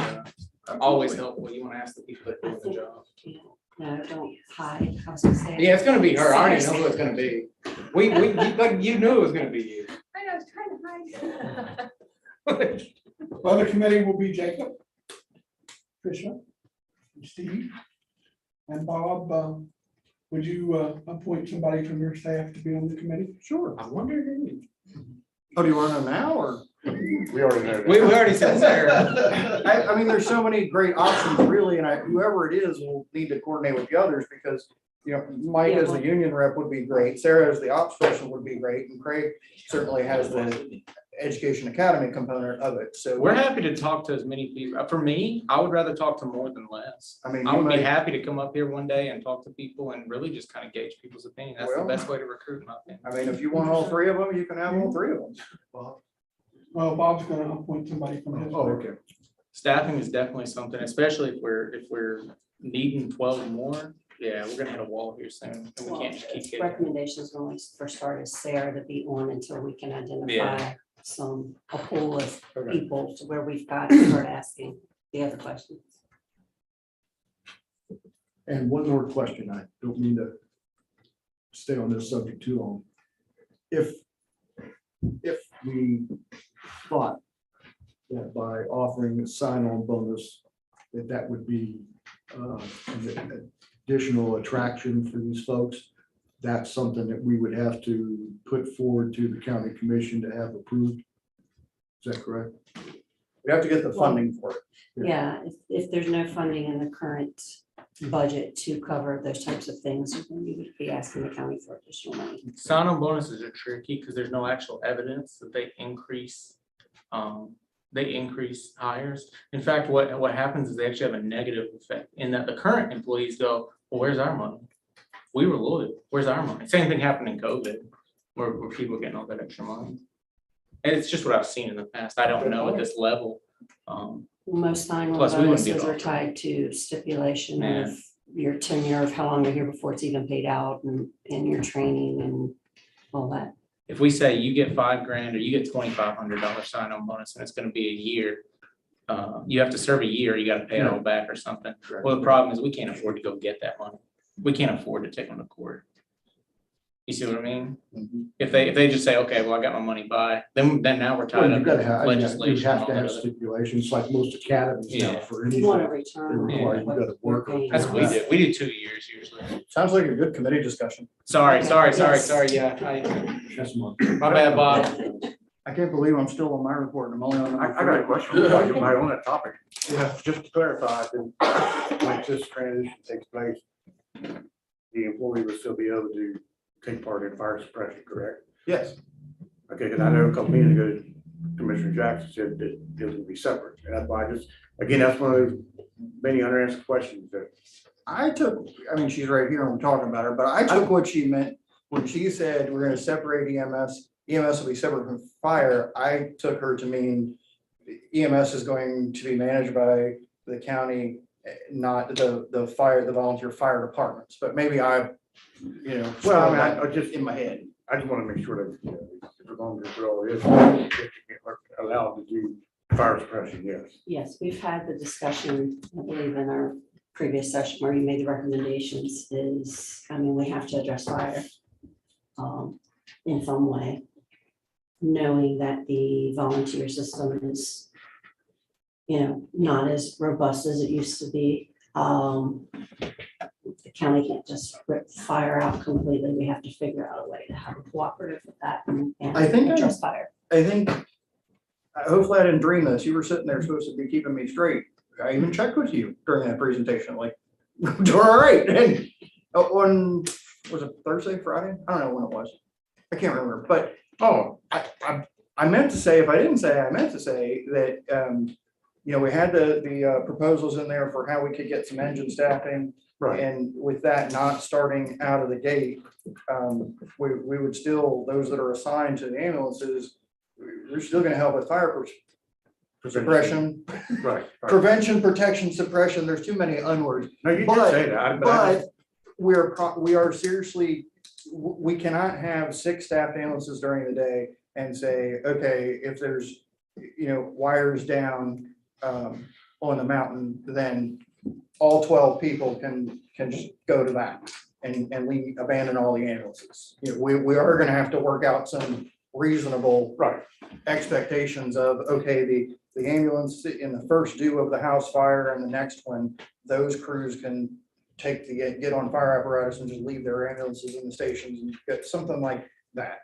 always helpful. You want to ask the people that do the job. No, don't hide. I was gonna say. Yeah, it's gonna be her. I already know who it's gonna be. You knew it was gonna be you. I know, I was trying to hide. Well, the committee will be Jacob, Tricia, Steve, and Bob. Would you appoint somebody from your staff to be on the committee? Sure. I wonder who. Oh, do you want to know now or? We already know that. We already said Sarah. I mean, there's so many great options really, and whoever it is will need to coordinate with the others because, Mike as the union rep would be great. Sarah as the ops person would be great, and Craig certainly has the education academy component of it. So We're happy to talk to as many people. For me, I would rather talk to more than less. I mean, I you would be might, happy to come up here one day and talk to people and really just kind of gauge people's opinion. That's the Well, best way to recruit, in my opinion. I mean, if you want all 3 of them, you can have all 3 of them. Well, Bob's gonna appoint somebody from his. Oh, okay. Staffing is definitely something, especially if we're needing 12 more. Yeah, we're gonna hit a wall here soon. And we can't just keep getting. Recommendations when we first started Sarah to be on until we can identify Yeah. a pool of people to where we've got to start asking the other questions. And one more question, I don't mean to stay on this subject too long. If we thought that by offering a sign-on bonus, that would be an additional attraction for these folks, that's something that we would have to put forward to the county commission to have approved. Is that correct? We have to get the funding for it. Yeah, if there's no funding in the current budget to cover those types of things, then we would be asking the county for additional money. Sign-on bonuses are tricky because there's no actual evidence that they increase hires. In fact, what happens is they actually have a negative effect in that the current employees go, well, where's our money? We were loyal. Where's our money? Same thing happened in COVID where people are getting all that extra money. And it's just what I've seen in the past. I don't know at this level. Most sign-on Plus, we wouldn't be bonuses are able- tied to stipulation Yeah. of your tenure, of how long you're here before it's even paid out, and your training and all that. If we say you get $5,000 or you get $2,500 sign-on bonus and it's gonna be a year, you have to serve a year, you gotta pay it all back or something. Well, the problem is we can't afford to go get that money. We can't afford to take them to court. You see what I mean? If they just say, okay, well, I got my money by, then now we're tied Well, up you've got to with have, legislation. you have and to all have that other- stipulations like most academies now Yeah. for You anything. want to They return. require you what gotta you're work. paying. That's what we do. We do 2 years usually. Sounds like a good committee discussion. Sorry, Okay, sorry, yes. yeah, That's my. my bad, Bob. I can't believe I'm still on my report. I'm only on. I got a question while you're on that topic. Yeah, just to clarify, then, when this transition takes place, the employee will still be able to take part in fire suppression, correct? Yes. Okay, because I know a couple meetings ago, Commissioner Jackson said that it would be separate, and that's why I just, again, that's one of those many unanswered questions that. I mean, she's right here and we're talking about her, but I took what she meant when she said we're gonna separate EMS. EMS will be separate from fire. I took her to mean EMS is going to be managed by the county, not the fire, the volunteer fire departments, but maybe I, Well, I mean, I just, in my head. I just want to make sure that, as long as it all is, allowed to do fire suppression, yes. Yes, we've had the discussion, I believe, in our previous session where you made the recommendations is, I mean, we have to address fire in some way, knowing that the volunteer system is, not as robust as it used to be. The county can't just rip fire out completely. We have to figure out a way to have a cooperative with that and I think I- address fire. I think, hopefully I didn't dream this. You were sitting there supposed to be keeping me straight. I even checked with you during that presentation, like, doing all right. And on, was it Thursday, Friday? I don't know when it was. I can't remember, but I meant to say, if I didn't say, I meant to say that, we had the proposals in there for how we could get some engine staffing. Right. And with that not starting out of the gate, we would still, those that are assigned to the ambulances, we're still gonna help with fire suppression, Right. prevention, protection, suppression. There's too many unwords. No, you did But- say that, but I But we are seriously, we cannot have 6 staffed ambulances during the day and say, okay, if there's, wires down on the mountain, then all 12 people can just go to that and we abandon all the ambulances. We are gonna have to work out some reasonable right. expectations of, okay, the ambulance in the first due of the house fire and the next one, those crews can get on fire apparatus and just leave their ambulances in the stations and get something like that.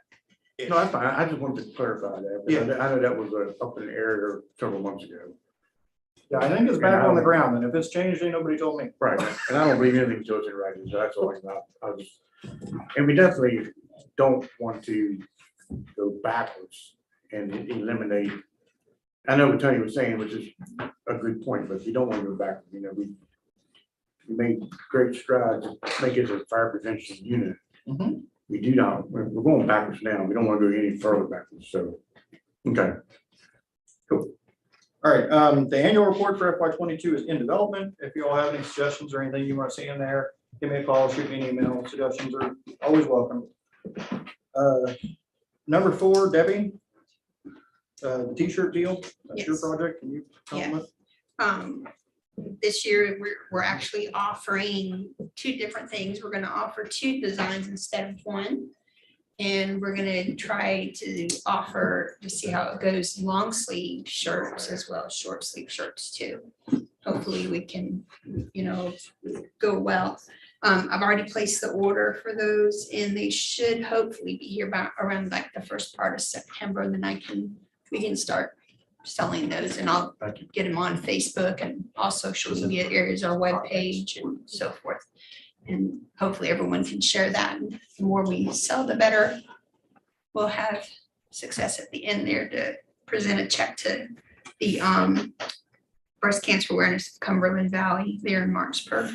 No, that's fine. I just wanted to clarify that. Because I know that was up in the area several months ago. Yeah, I think it's back on the ground, and if it's changed, ain't nobody told me. Right, and I don't believe anything Joe's in writing, so that's all I was, and we definitely don't want to go backwards and eliminate. I know what Tony was saying, which is a good point, but you don't want to go backwards, we made great strides to make it a fire prevention unit. Mhm. We do not, we're going backwards now, we don't want to go any further backwards, so, okay. Cool. All right, the annual report for FY 22 is in development. If you all have any suggestions or anything you want to see in there, give me a call, shoot me an email. Suggestions are always welcome. Number 4, Debbie, the t-shirt deal, that's your Yes. project. Can you tell them what? This year, we're actually offering 2 different things. We're gonna offer 2 designs instead of 1. And we're gonna try to offer, to see how it goes, long sleeve shirts as well as short sleeve shirts too. Hopefully we can, go well. I've already placed the order for those and they should hopefully be here by around like the first part of September, and then we can start selling those, and I'll get them on Facebook and all social media areas, our webpage and so forth. And hopefully everyone can share that. And the more we sell, the better. We'll have success at the end there to present a check to the breast cancer awareness of Cumberland Valley there in Martinsburg.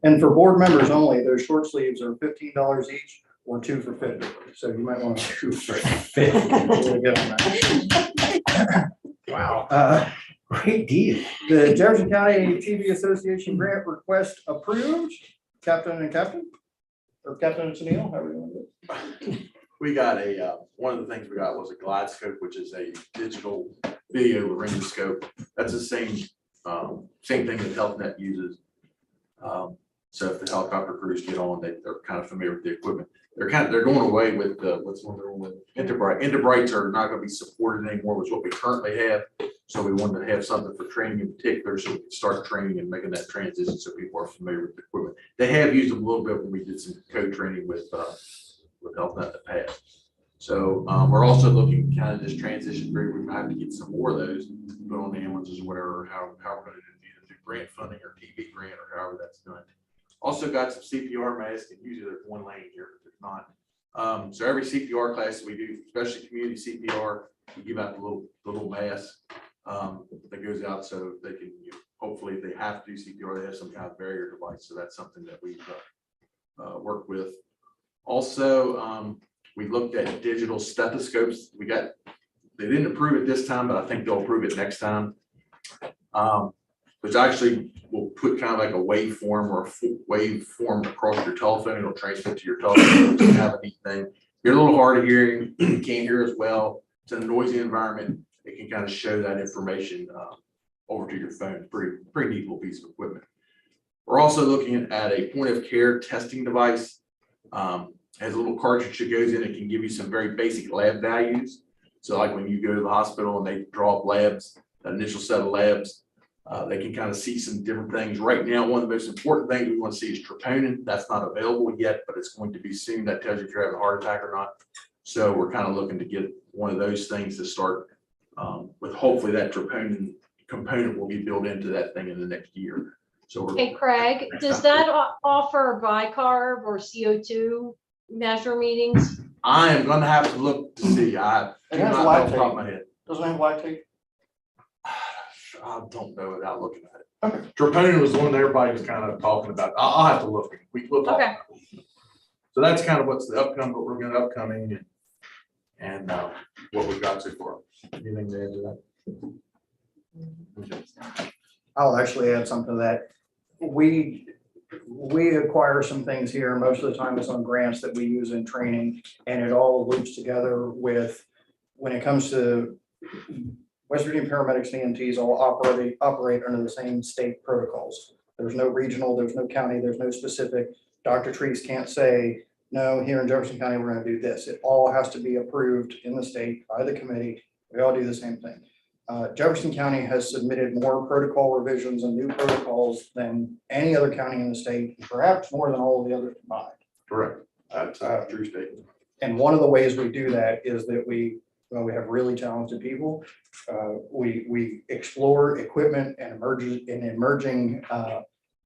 And for board members only, those short sleeves are $15 each or 2 for $50. So you might want to 2 for $50. Wow, great deal. The Jefferson County TV Association grant request approved. Captain and Captain, or Captain and Sunil, however you want to do it. We got one of the things we got was a glide scope, which is a digital video laryngoscope. That's the same, same thing that Health Net uses. So if the helicopter crews get on, they're kind of familiar with the equipment. They're going away with, what's one they're on with Interbright. Interbrights are not gonna be supported anymore with what we currently have. So we wanted to have something for training in particular, so we can start training and making that transition so people are familiar with the equipment. They have used them a little bit when we did some code training with Health Net in the past. So we're also looking kind of this transition period. We might have to get some more of those, put on the ambulances, whatever, how we're gonna do grant funding or TV grant or however that's done. Also got some CPR masks, and usually there's one lane here, but there's not. So every CPR class we do, especially community CPR, we give out the little mask that goes out so they can, hopefully if they have to do CPR, they have some kind of barrier device. So that's something that we've worked with. Also, we looked at digital stethoscopes. They didn't approve it this time, but I think they'll approve it next time. Which actually will put kind of like a waveform or a waveform across your telephone. It'll transmit to your telephone, which is kind of a neat thing. You're a little hard of hearing, can't hear as well. It's in a noisy environment. It can kind of show that information over to your phone. Pretty neat little piece of equipment. We're also looking at a point of care testing device. Has a little cartridge that goes in. It can give you some very basic lab values. So like when you go to the hospital and they draw up labs, that initial set of labs, they can kind of see some different things. Right now, one of the most important things we want to see is troponin. That's not available yet, but it's going to be soon. That tells you if you're having a heart attack or not. So we're kind of looking to get one of those things to start with. Hopefully that troponin component will be built into that thing in the next year. So Hey, Craig, does that offer bicarb or CO2 measure meetings? I am going to have to look to see. I do It has not know off the lactate. top of my head. Doesn't have lactate? I don't know without looking at it. Okay. Troponin was the one that everybody was kind of talking about. I'll have to look. We'll talk. Okay. So that's kind of what's the upcoming, what we're going to upcoming and what we've got so far. Anything to add to that? I'll actually add something to that. We acquire some things here. Most of the time it's on grants that we use in training, and it all loops together with, when it comes to West Virginia paramedics and EMTs all operate under the same state protocols. There's no regional, there's no county, there's no specific. Dr. Treese can't say, no, here in Jefferson County, we're going to do this. It all has to be approved in the state by the committee. We all do the same thing. Jefferson County has submitted more protocol revisions and new protocols than any other county in the state, perhaps more than all of the others combined. Correct. That's a true statement. And one of the ways we do that is that we have really talented people. We explore equipment and emerging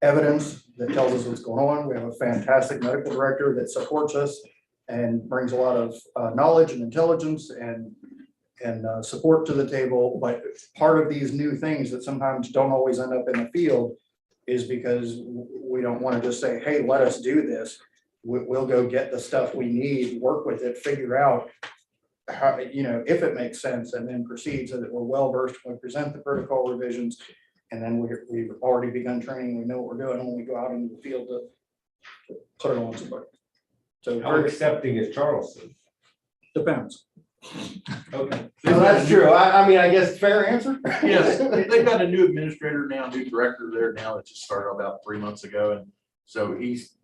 evidence that tells us what's going on. We have a fantastic medical director that supports us and brings a lot of knowledge and intelligence and support to the table. But part of these new things that sometimes don't always end up in the field is because we don't want to just say, hey, let us do this. We'll go get the stuff we need, work with it, figure out how, if it makes sense, and then proceed so that we're well versed when we present the protocol revisions. And then we've already begun training. We know what we're doing when we go out into the field to put it on somebody. So How accepting is Charleston? depends. Okay. No, that's true. I mean, I guess fair answer. Yes, they've got a new administrator now, new director there now that just started about 3 months ago. And so he's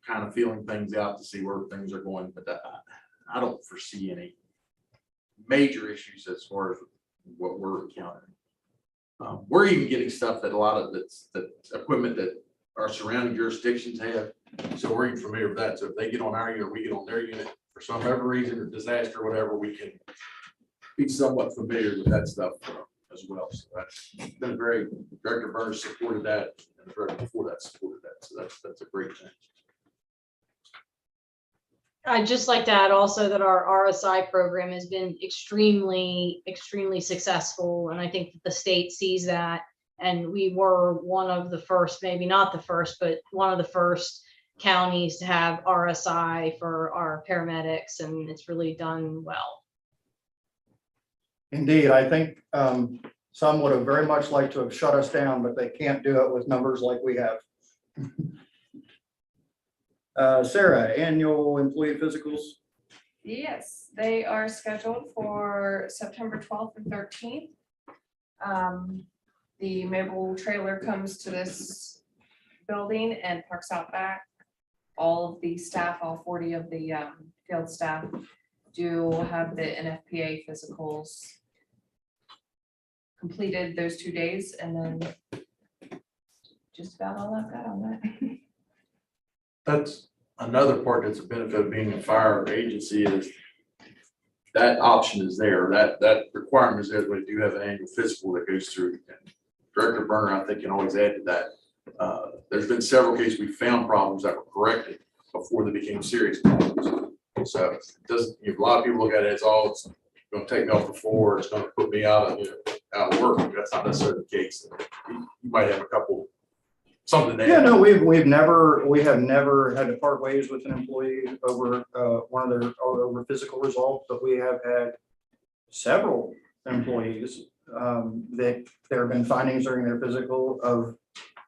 kind of feeling things out to see where things are going. But I don't foresee any major issues as far as what we're encountering. We're even getting stuff that a lot of that equipment that our surrounding jurisdictions have. So we're even familiar with that. So if they get on our unit, we get on their unit for some ever reason or disaster or whatever, we can be somewhat familiar with that stuff as well. So that's been Director Burns supported that, and the director before that supported that. So that's a great thing. I'd just like to add also that our RSI program has been extremely successful. And I think that the state sees that. And we were one of the first, maybe not the first, but one of the first counties to have RSI for our paramedics. And it's really done well. Indeed, I think some would have very much liked to have shut us down, but they can't do it with numbers like we have. Sarah, annual employee physicals. Yes, they are scheduled for September 12th and 13th. The mobile trailer comes to this building and parks out back. All of the staff, all 40 of the field staff do have the NFPA physicals completed those 2 days, and then just about all I've got on that. That's another part that's a benefit of being a fire agency is that option is there, that requirement is there, when you do have an annual physical that goes through. And Director Burner, I think, can always add to that. There's been several cases we found problems that were corrected before they became serious problems. So it doesn't, a lot of people look at it as, oh, it's gonna take me off the floor, it's gonna put me out of work. That's not necessarily the case. You might have a couple, something there. Yeah, no, we have never had to part ways with an employee over one of their, over physical results, but we have had several employees that there have been findings during their physical of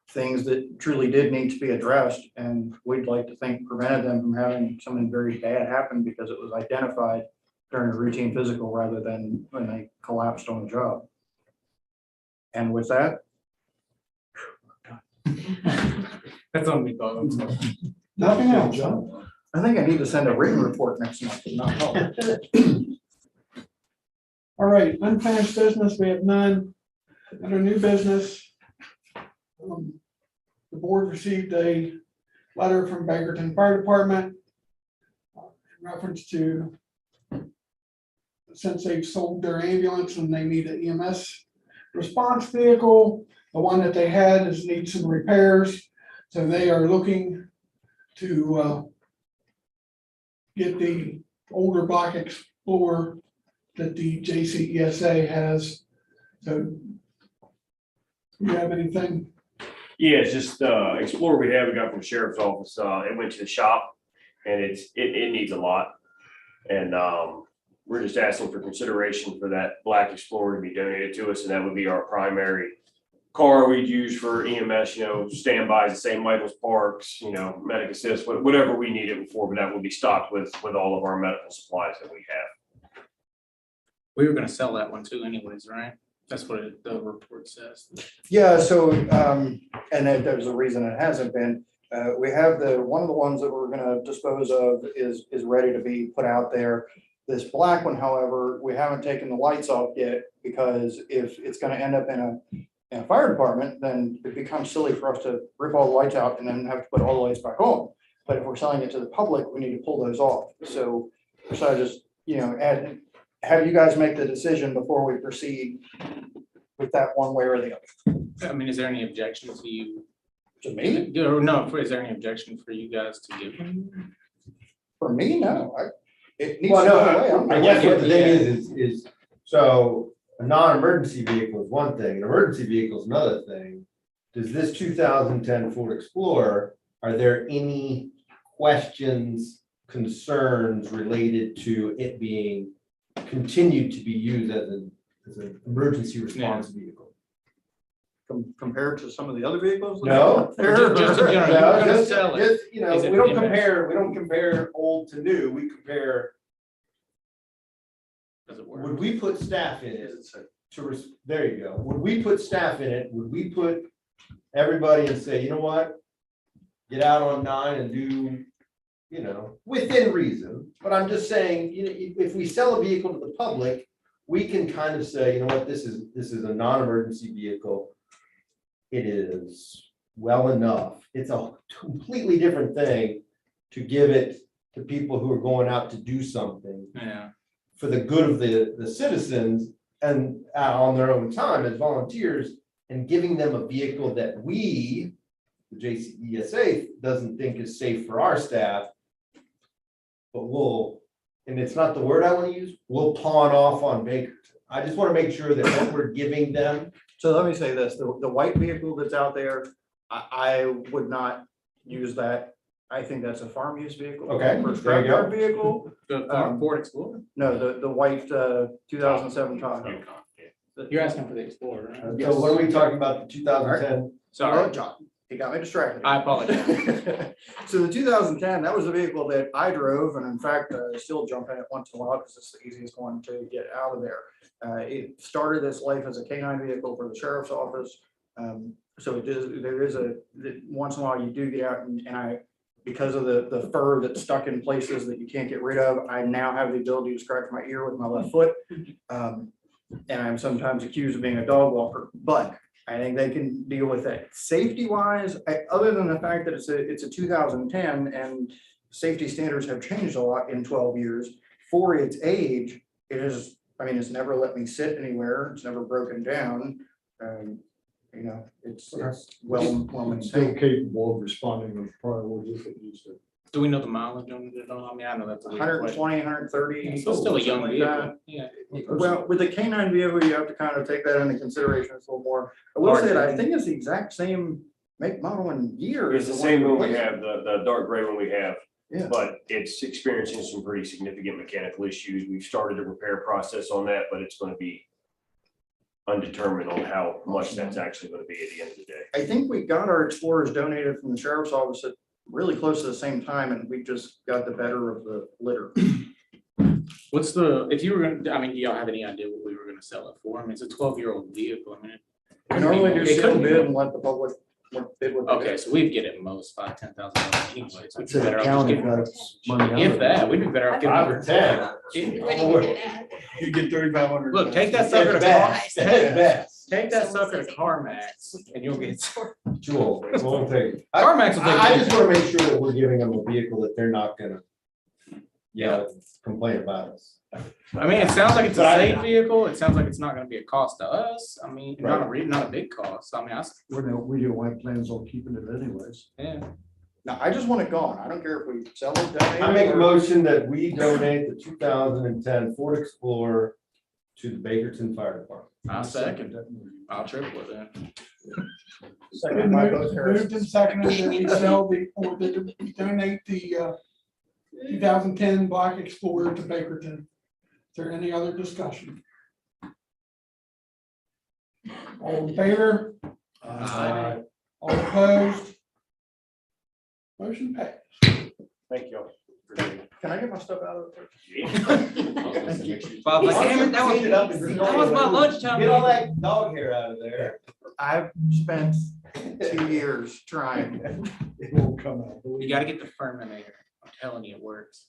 things that truly did need to be addressed, and we'd like to think prevented them from having something very bad happen because it was identified during a routine physical rather than when they collapsed on the job. And with that, That's on me, Bob. I'm sorry. Nothing else, huh? I think I need to send a written report next month, not public. All right, unfinished business, we have none. Under new business, the board received a letter from Bakerton Fire Department in reference to since they've sold their ambulance and they need an EMS response vehicle, the one that they had needs some repairs. So they are looking to get the older Black Explorer that the JCESA has. So you have anything? Yeah, it's just Explorer we got from the sheriff's office. It went to the shop and it needs a lot. And we're just asking for consideration for that Black Explorer to be donated to us, and that would be our primary car we'd use for EMS, standbys, the same Michael's Parks, medic assist, whatever we need it for, but that will be stocked with all of our medical supplies that we have. We were gonna sell that one too anyways, right? That's what the report says. Yeah, so, and there's a reason it hasn't been. We have one of the ones that we're gonna dispose of is ready to be put out there. This black one, however, we haven't taken the lights off yet, because if it's gonna end up in a fire department, then it becomes silly for us to rip all the lights out and then have to put all the lights back on. But if we're selling it to the public, we need to pull those off. So I just, have you guys make the decision before we proceed with that one way or the other. I mean, is there any objection to you? To me? No, is there any objection for you guys to give? For me, no. It needs Well, to no, go away. I'm I guess what the thing is, so a non-emergency vehicle is one thing, an emergency vehicle is another thing. Does this 2010 Ford Explorer, are there any questions, concerns related to it being continued to be used as an emergency response vehicle? Compared to some of the other vehicles? No. Just in general, No, you're gonna sell it. just, Is it we don't PMS? compare old to new, we compare, Does it work? would we put staff in it there you go, would we put staff in it, would we put everybody and say, you know what? Get out on 9 and do, within reason, but I'm just saying, if we sell a vehicle to the public, we can kind of say, you know what, this is a non-emergency vehicle. It is well enough. It's a completely different thing to give it to people who are going out to do something for the good of the citizens and on their own time as volunteers, and giving them a vehicle that we, the JCESA, doesn't think is safe for our staff. But and it's not the word I want to use, we'll pawn off on Bakerton. I just want to make sure that what we're giving them. So let me say this, the white vehicle that's out there, I would not use that. I think that's a farm use vehicle. Okay, For there you go. scrapyard vehicle. The Ford Explorer? No, the white 2007 Tahoe. You're asking for the Explorer, right? So what are we talking about, the 2010? Sorry. John, he got me distracted. I apologize. So the 2010, that was the vehicle that I drove, and in fact, I still jump in it once in a while because it's the easiest one to get out of there. It started its life as a K-9 vehicle for the sheriff's office. So there is once in a while you do get out and I, because of the fur that's stuck in places that you can't get rid of, I now have the ability to scratch my ear with my left foot. And I'm sometimes accused of being a dog walker, but I think they can deal with it. Safety wise, other than the fact that it's a 2010 and safety standards have changed a lot in 12 years, for its age, it's never let me sit anywhere. It's never broken down. It's well Still maintained. capable of responding with priorities if it needs to. Do we know the mileage on it? I mean, I know that's a weird question. 120, 130. Yeah, so it's still a young something like that. vehicle. Yeah. Well, with the K-9 vehicle, you have to kind of take that into consideration a little more. I will say that I think it's the exact same make, model, and year. It's as the one same we one we replaced. have, the dark gray one we have. Yeah. But it's experiencing some pretty significant mechanical issues. We've started a repair process on that, but it's gonna be undetermined on how much that's actually gonna be at the end of the day. I think we got our Explorers donated from the sheriff's office at really close to the same time, and we just got the better of the litter. What's the, if you were gonna, I mean, do y'all have any idea what we were gonna sell it for? I mean, it's a 12-year-old vehicle. I mean. We normally do it sealed couldn't be bid more. and let the public bid what they Okay, bid. so we'd get it most $5,000-10,000 anyways. We'd I'd be say better the off county just got getting. its money out If of that, it. we'd be better off Five or getting. 10. What do you get at? You get 3,500. Look, take that sucker to Best, best. Take that sucker to CarMax and you'll get. Too old. It won't take. CarMax will take. I just want to make sure that we're giving them a vehicle that they're not gonna, complain about us. I mean, it sounds like it's a But safe vehicle. It sounds like it's not gonna be a cost to us. I mean, not a big cost. I mean, We don't have plans on keeping it anyways. yeah. Now, I just want it gone. I don't care if we sell it, donate. I make a or- motion that we donate the 2010 Ford Explorer to the Bakerton Fire Department. I'll second it. I'll triple it then. Second by both Harris. Moved and seconded that we sell or that we donate the 2010 Black Explorer to Bakerton. Is there any other discussion? All in favor? Aye. All opposed? Motion passed. Thank you. Can I get my stuff out of there? Bob, like, damn it, Clean it up and bring it that was my over. lunchtime. Get all that dog hair out of there. I've spent 2 years trying. It won't come out. You gotta get the Furminator. I'm telling you, it works.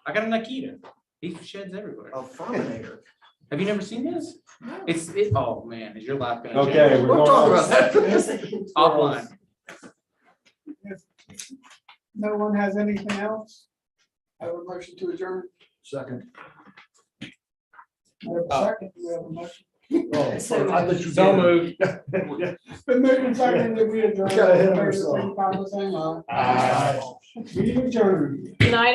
I got a Nikita. He sheds everywhere. A Furminator. Have you never seen this? Oh man, is your life gonna change? Okay, We'll talk about that. Offline. No one has anything else? I have a motion to adjourn. Second. I have a second. We have a motion. Oh, I thought you So did. moved. It's been moved and seconded that we adjourn. Gotta hit All in favor, ourselves. signify by saying aye. Aye. Meeting adjourned. Good night,